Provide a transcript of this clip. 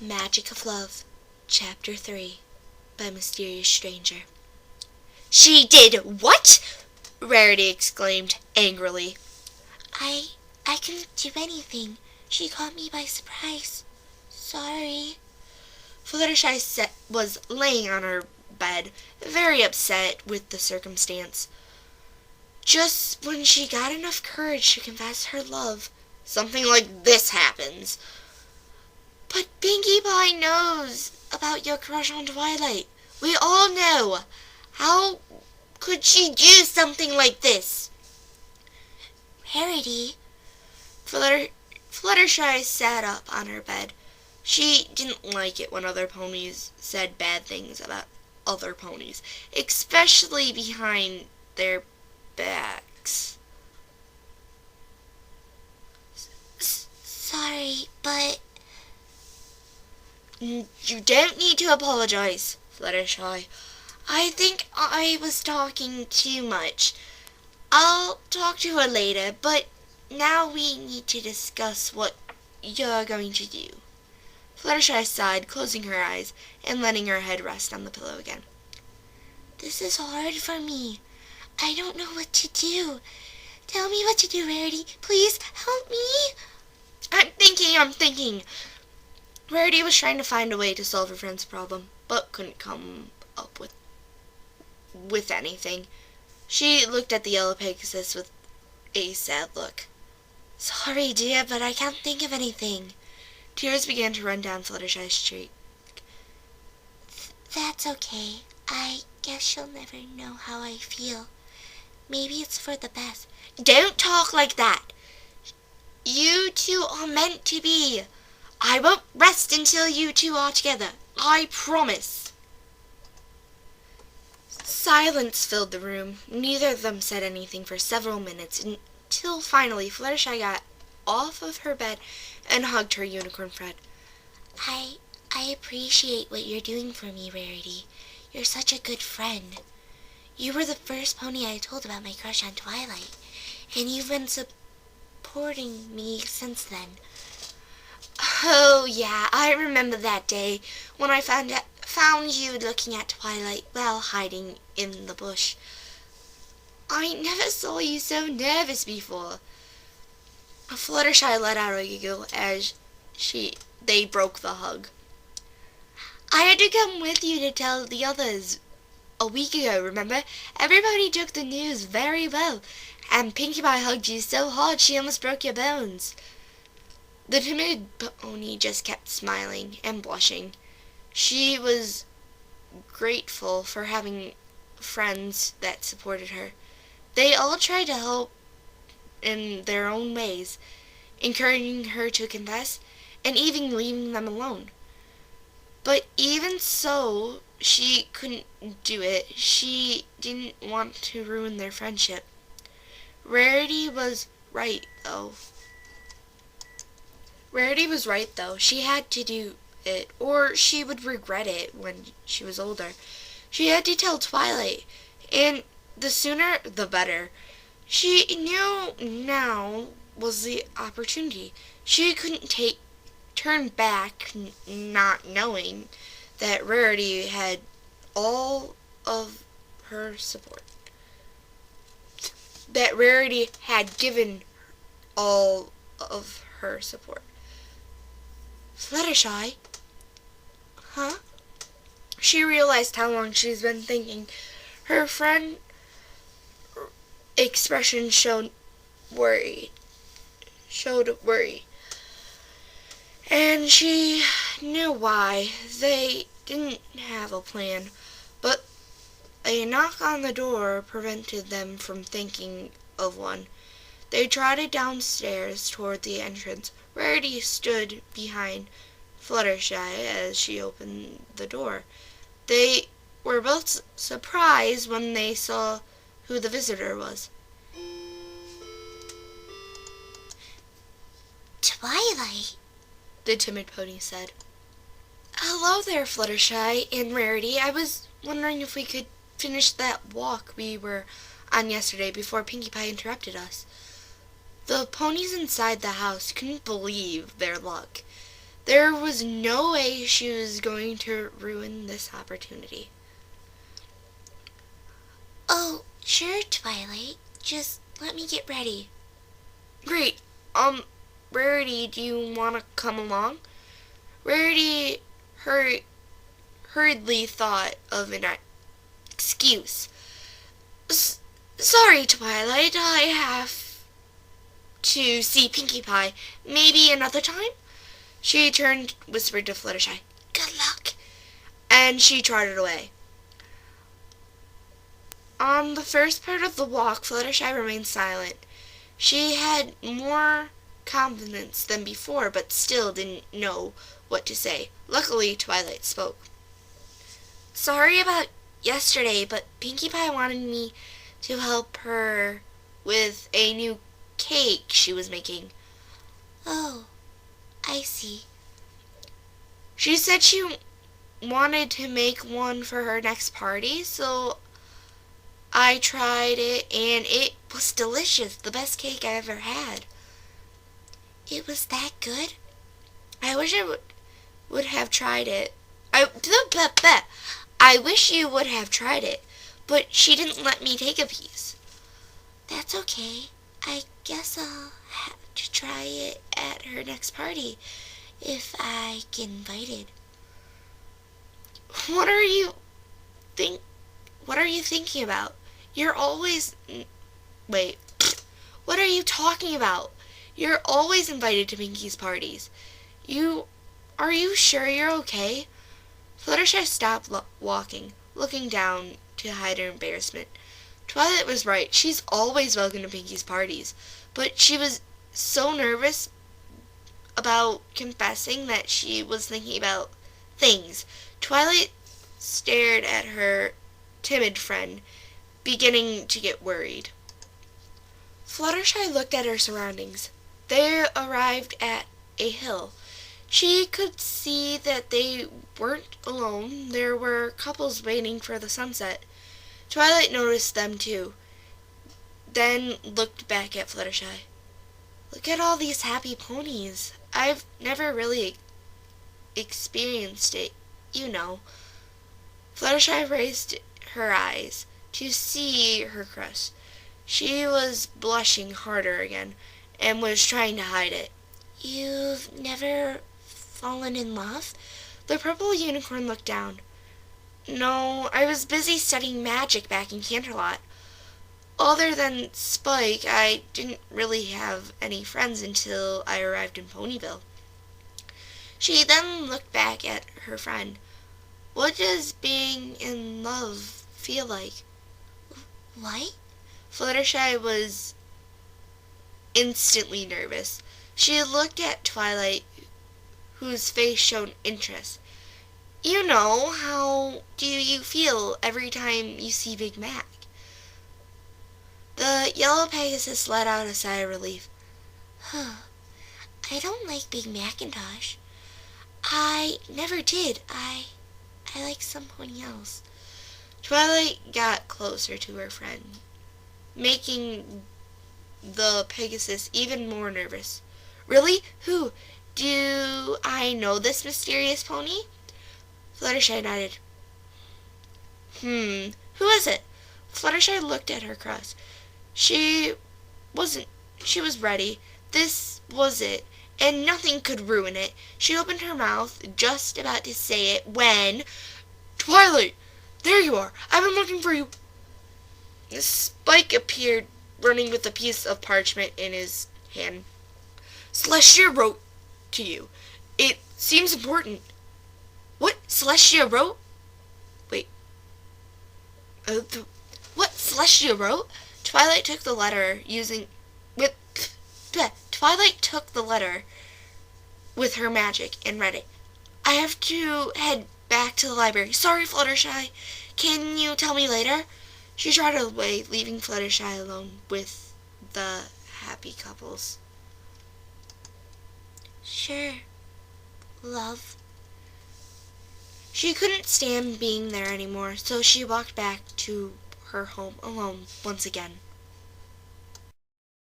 Magic of Love, Chapter 3, by Mysterious Stranger. "She did what?" Rarity exclaimed angrily. I couldn't do anything. She caught me by surprise. Sorry." Fluttershy was laying on her bed, very upset with the circumstance. Just when she got enough courage to confess her love, something like this happens. "But Pinkie Pie knows about your crush on Twilight. We all know. How could she do something like this?" "Rarity." Fluttershy sat up on her bed. She didn't like it when other ponies said bad things about other ponies, especially behind their backs. Sorry, but "You don't need to apologize, Fluttershy. I think I was talking too much. I'll talk to her later, but now we need to discuss what you're going to do." Fluttershy sighed, closing her eyes and letting her head rest on the pillow again. this is hard for me. I don't know what to do. Tell me what to do, Rarity. Please help me." I'm thinking. Rarity was trying to find a way to solve her friend's problem, but couldn't come up with anything. She looked at the yellow Pegasus with a sad look. "Sorry, dear, but I can't think of anything." Tears began to run down Fluttershy's cheek. "That's okay. I guess you'll never know how I feel. Maybe it's for the best." "Don't talk like that. You two are meant to be. I won't rest until you two are together. I promise." Silence filled the room. Neither of them said anything for several minutes, until finally Fluttershy got off of her bed and hugged her unicorn friend. I appreciate what you're doing for me, Rarity. You're such a good friend. You were the first pony I told about my crush on Twilight, and you've been supporting me since then." "Oh, yeah, I remember that day when I found you looking at Twilight while hiding in the bush. I never saw you so nervous before." Fluttershy let out a giggle as they broke the hug. "I had to come with you to tell the others a week ago, remember? Everybody took the news very well, and Pinkie Pie hugged you so hard she almost broke your bones." The timid pony just kept smiling and blushing. She was grateful for having friends that supported her. They all tried to help in their own ways, encouraging her to confess and even leaving them alone. But even so, she couldn't do it. She didn't want to ruin their friendship. Rarity was right, though. She had to do it, or she would regret it when she was older. She had to tell Twilight, and the sooner the better. She knew now was the opportunity. She couldn't turn back, not knowing that Rarity had all of her support. That Rarity had given all of her support. "Fluttershy?" "Huh?" She realized how long she's been thinking. Her friend's expression showed worry. And she knew why. They didn't have a plan, but a knock on the door prevented them from thinking of one. They trotted downstairs toward the entrance. Rarity stood behind Fluttershy as she opened the door. They were both surprised when they saw who the visitor was. "Twilight," the timid pony said. "Hello there, Fluttershy and Rarity. I was wondering if we could finish that walk we were on yesterday before Pinkie Pie interrupted us." The ponies inside the house couldn't believe their luck. There was no way she was going to ruin this opportunity. Oh, sure, Twilight. Just let me get ready. Great. Rarity, do you want to come along? Rarity hurriedly thought of an excuse. Sorry, Twilight, I have to see Pinkie Pie. Maybe another time? She turned, whispered to Fluttershy, "Good luck," and she trotted away. On the first part of the walk, Fluttershy remained silent. She had more confidence than before, but still didn't know what to say. Luckily, Twilight spoke. "Sorry about yesterday, but Pinkie Pie wanted me to help her with a new cake she was making." Oh, I see. She said she wanted to make one for her next party, so I tried it, and it was delicious. The best cake I ever had. It was that good? I wish I would have tried it. I wish you would have tried it, but she didn't let me take a piece. That's okay. I guess I'll have to try it at her next party if I get invited. What are you thinking about? You're always Wait. What are you talking about? You're always invited to Pinkie's parties. Are you sure you're okay? Fluttershy stopped walking, looking down to hide her embarrassment. Twilight was right. She's always welcome to Pinkie's parties, but she was so nervous about confessing that she was thinking about things. Twilight stared at her timid friend, beginning to get worried. Fluttershy looked at her surroundings. They arrived at a hill. She could see that they weren't alone. There were couples waiting for the sunset. Twilight noticed them too, then looked back at Fluttershy. "Look at all these happy ponies. I've never really experienced it, you know." Fluttershy raised her eyes to see her crush. She was blushing harder again, and was trying to hide it. You've never fallen in love? The purple unicorn looked down. "No, I was busy studying magic back in Canterlot. Other than Spike, I didn't really have any friends until I arrived in Ponyville." She then looked back at her friend. "What does being in love feel like?" What? Fluttershy was instantly nervous. She looked at Twilight, whose face showed interest. "You know, how do you feel every time you see Big Mac?" The yellow Pegasus let out a sigh of relief. Huh. I don't like Big Macintosh. I never did. I like somebody else. Twilight got closer to her friend, making the Pegasus even more nervous. "Really? Who? Do I know this mysterious pony?" Fluttershy nodded. Who is it?" Fluttershy looked at her crush. She was ready. This was it, and nothing could ruin it. She opened her mouth, just about to say it, when... "Twilight! There you are! I've been looking for you!" Spike appeared, running with a piece of parchment in his hand. "Celestia wrote to you. It seems important." "What? Celestia wrote?" Wait. What? Celestia wrote? Twilight took the letter with her magic and read it. "I have to head back to the library. Sorry, Fluttershy. Can you tell me later?" She trotted away, leaving Fluttershy alone with the happy couples. Sure, love. She couldn't stand being there anymore, so she walked back to her home alone once again.